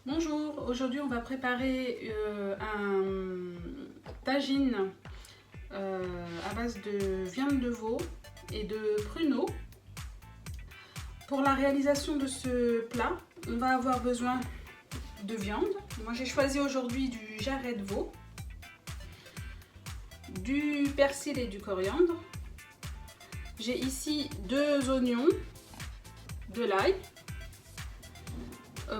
Bonjour, aujourd'hui on va préparer un tagine à base de viande de veau et de pruneaux. Pour la réalisation de ce plat, on va avoir besoin de viande. Moi j'ai choisi aujourd'hui du jarret de veau, du persil et du coriandre. J'ai ici 2 oignons, de l'ail.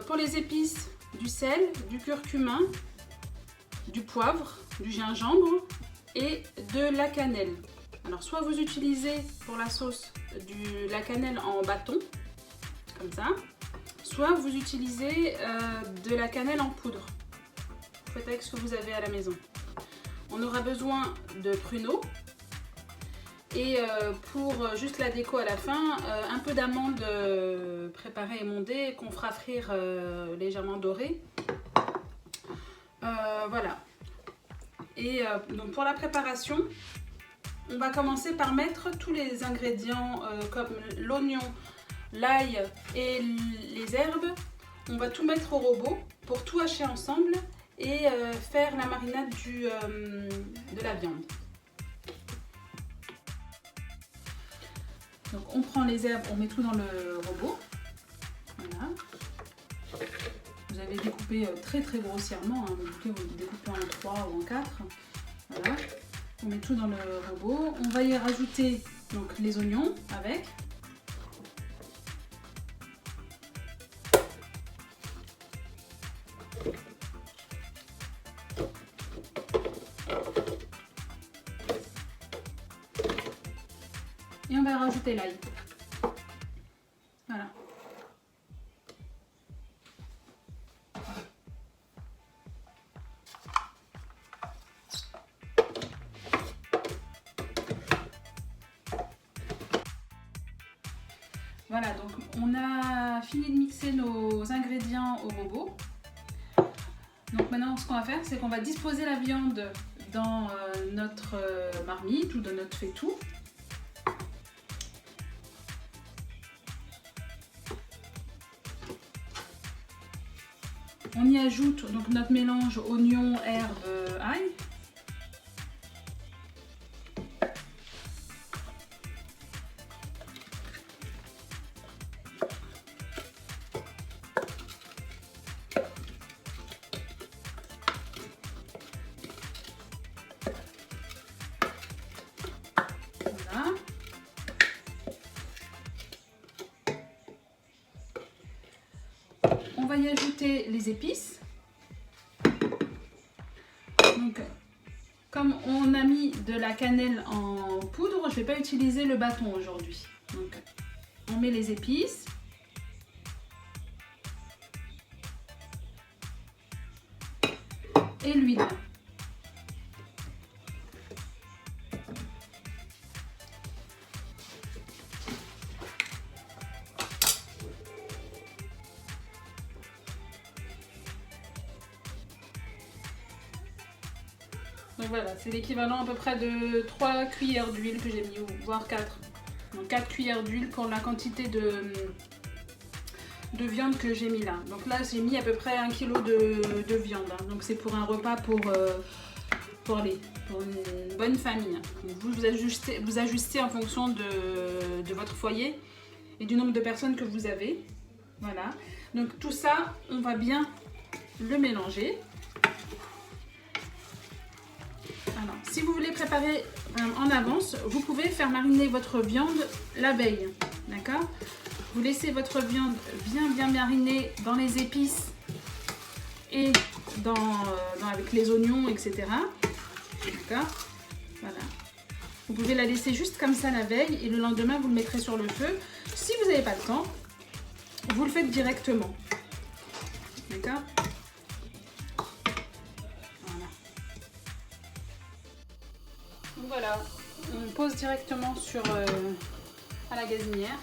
Pour les épices, du sel, du curcuma, du poivre, du gingembre et de la cannelle. Alors soit vous utilisez pour la sauce la cannelle en bâton, comme ça, soit vous utilisez de la cannelle en poudre. Vous faites avec ce que vous avez à la maison. On aura besoin de pruneaux. Et pour juste la déco à la fin, un peu d'amandes préparées et mondées qu'on fera frire légèrement dorées. Voilà. Et donc pour la préparation, on va commencer par mettre tous les ingrédients comme l'oignon, l'ail et les herbes. On va tout mettre au robot pour tout hacher ensemble et faire la marinade de la viande. Donc on prend les herbes, on met tout dans le robot. Voilà. Vous avez découpé très grossièrement, hein. Vous découpez en 3 ou en 4. Voilà. On met tout dans le robot. On va y rajouter donc les oignons avec. Et on va rajouter l'ail. Voilà. Voilà, donc on a fini de mixer nos ingrédients au robot. Donc maintenant, ce qu'on va faire, c'est qu'on va disposer la viande dans notre marmite ou dans notre faitout. On y ajoute donc notre mélange oignon, herbe, ail. Voilà. On va y ajouter les épices. Donc, comme on a mis de la cannelle en poudre, je ne vais pas utiliser le bâton aujourd'hui. Donc, on met les épices. Et l'huile. Donc voilà, c'est l'équivalent à peu près de 3 cuillères d'huile que j'ai mis, voire 4. Donc 4 cuillères d'huile pour la quantité de viande que j'ai mis là. Donc là, j'ai mis à peu près 1 kg de viande. Hein. Donc c'est pour un repas pour une bonne famille. Donc vous ajustez en fonction de votre foyer et du nombre de personnes que vous avez. Voilà. Donc tout ça, on va bien le mélanger. Alors, si vous voulez préparer en avance, vous pouvez faire mariner votre viande la veille. D'accord ? Vous laissez votre viande bien marinée dans les épices et avec les oignons, etc. D'accord ? Voilà. Vous pouvez la laisser juste comme ça la veille et le lendemain, vous le mettrez sur le feu. Si vous n'avez pas le temps, vous le faites directement. D'accord ? Voilà, on pose directement à la gazinière.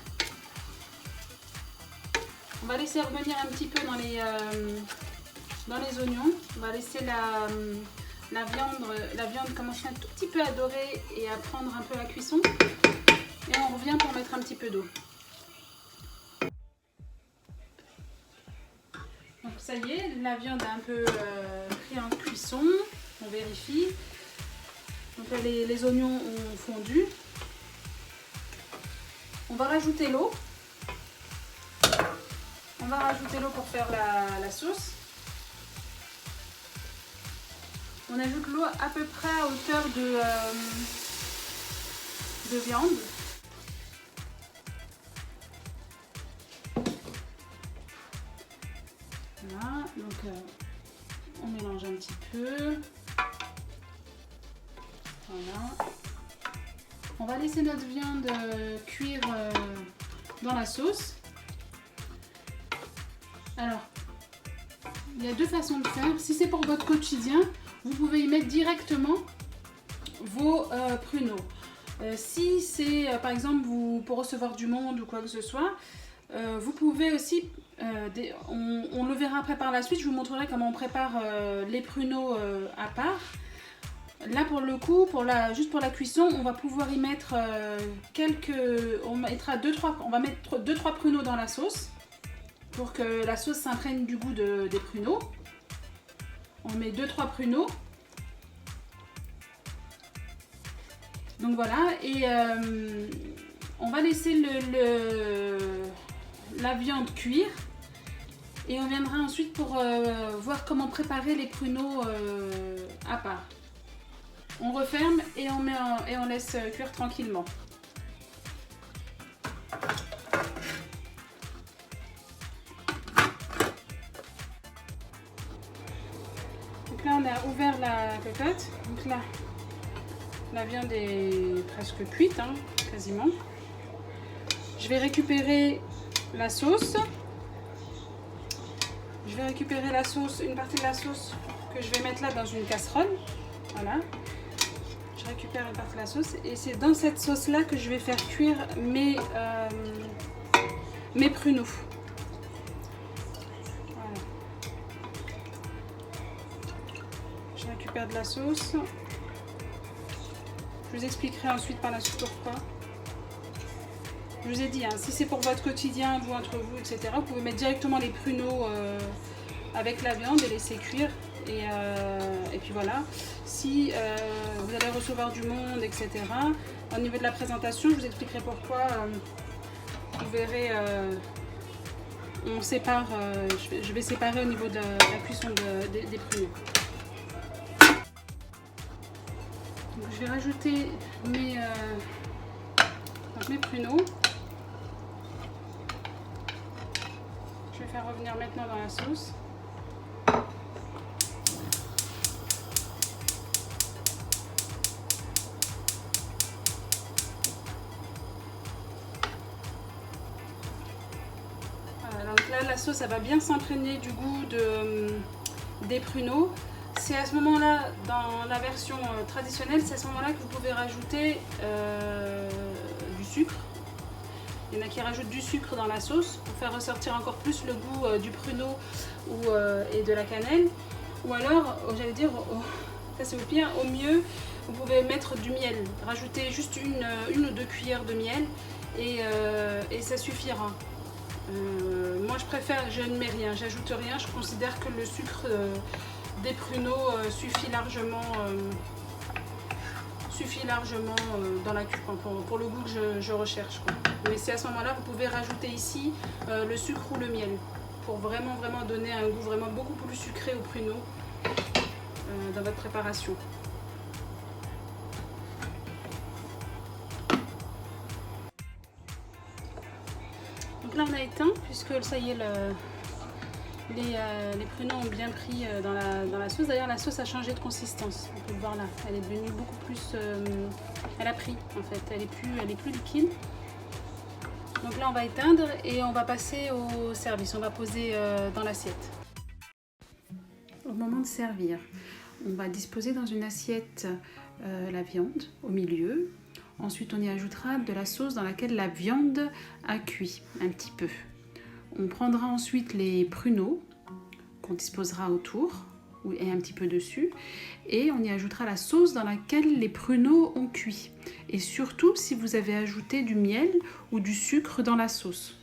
On va laisser revenir un petit peu dans les oignons. On va laisser la viande commencer un tout petit peu à dorer et à prendre un peu la cuisson. Et on revient pour mettre un petit peu d'eau. ça y est, la viande a un peu pris en cuisson. On vérifie. Donc là, les oignons ont fondu. On va rajouter l'eau. On va rajouter l'eau pour faire la sauce. On ajoute l'eau à peu près à hauteur de viande. Voilà, donc on mélange un petit peu. Voilà. On va laisser notre viande cuire dans la sauce. Alors, il y a deux façons de faire. Si c'est pour votre quotidien, vous pouvez y mettre directement vos pruneaux. Si c'est par exemple pour recevoir du monde ou quoi que ce soit, vous pouvez aussi, on le verra après par la suite, je vous montrerai comment on prépare les pruneaux à part. Là pour le coup, juste pour la cuisson, on va pouvoir y mettre on va mettre 2-3 pruneaux dans la sauce pour que la sauce s'imprègne du goût des pruneaux. On met 2-3 pruneaux. Donc voilà, et on va laisser la viande cuire et on viendra ensuite pour voir comment préparer les pruneaux à part. On referme et on laisse cuire tranquillement. Donc là on a ouvert la cocotte. Donc là la viande est presque cuite, hein, quasiment. Je vais récupérer la sauce. Je vais récupérer la sauce, une partie de la sauce que je vais mettre là dans une casserole. Voilà. Je récupère une partie de la sauce et c'est dans cette sauce là que je vais faire cuire mes pruneaux. Voilà. Je récupère de la sauce. Je vous expliquerai ensuite par la suite pourquoi. Je vous ai dit, hein, si c'est pour votre quotidien, vous entre vous, etc., vous pouvez mettre directement les pruneaux avec la viande et laisser cuire. Et puis voilà, si vous allez recevoir du monde, etc., au niveau de la présentation, je vous expliquerai pourquoi. Vous verrez, on sépare, je vais séparer au niveau de la cuisson des pruneaux. Donc, je vais rajouter mes pruneaux. Je vais faire revenir maintenant dans la sauce. Voilà, donc là la sauce elle va bien s'imprégner du goût des pruneaux. C'est à ce moment-là, dans la version traditionnelle, c'est à ce moment-là que vous pouvez rajouter du sucre. Il y en a qui rajoutent du sucre dans la sauce pour faire ressortir encore plus le goût du pruneau et de la cannelle. Ou alors, j'allais dire, ça c'est au pire, au mieux, vous pouvez mettre du miel. Rajouter juste une ou deux cuillères de miel et ça suffira. Moi je préfère, je ne mets rien, j'ajoute rien. Je considère que le sucre des pruneaux suffit largement dans la cuisson pour le goût que je recherche, quoi. Mais c'est à ce moment-là vous pouvez rajouter ici le sucre ou le miel pour vraiment donner un goût vraiment beaucoup plus sucré aux pruneaux dans votre préparation. Donc là on a éteint puisque ça y est, les pruneaux ont bien pris dans la sauce. D'ailleurs la sauce a changé de consistance, on peut le voir là, elle est devenue beaucoup plus, elle a pris en fait, elle est plus liquide. Donc là on va éteindre et on va passer au service, on va poser dans l'assiette. Au moment de servir, on va disposer dans une assiette la viande au milieu. Ensuite on y ajoutera de la sauce dans laquelle la viande a cuit un petit peu. On prendra ensuite les pruneaux qu'on disposera autour et un petit peu dessus et on y ajoutera la sauce dans laquelle les pruneaux ont cuit. Et surtout si vous avez ajouté du miel ou du sucre dans la sauce.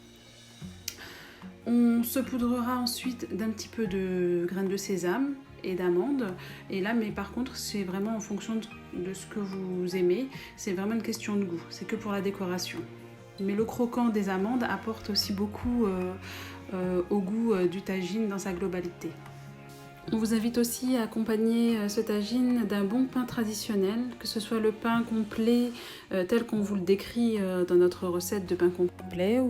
On saupoudrera ensuite d'un petit peu de graines de sésame et d'amandes. Et là, mais par contre, c'est vraiment en fonction de ce que vous aimez. C'est vraiment une question de goût. C'est que pour la décoration. Mais le croquant des amandes apporte aussi beaucoup au goût du tagine dans sa globalité. On vous invite aussi à accompagner ce tagine d'un bon pain traditionnel, que ce soit le pain complet tel qu'on vous le décrit dans notre recette de pain complet.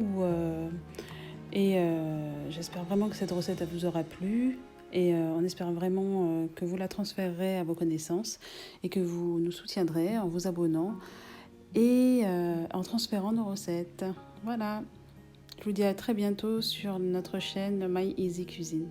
J'espère vraiment que cette recette vous aura plu. Et on espère vraiment que vous la transférerez à vos connaissances et que vous nous soutiendrez en vous abonnant et en transférant nos recettes. Voilà, je vous dis à très bientôt sur notre chaîne My Easy Cuisine.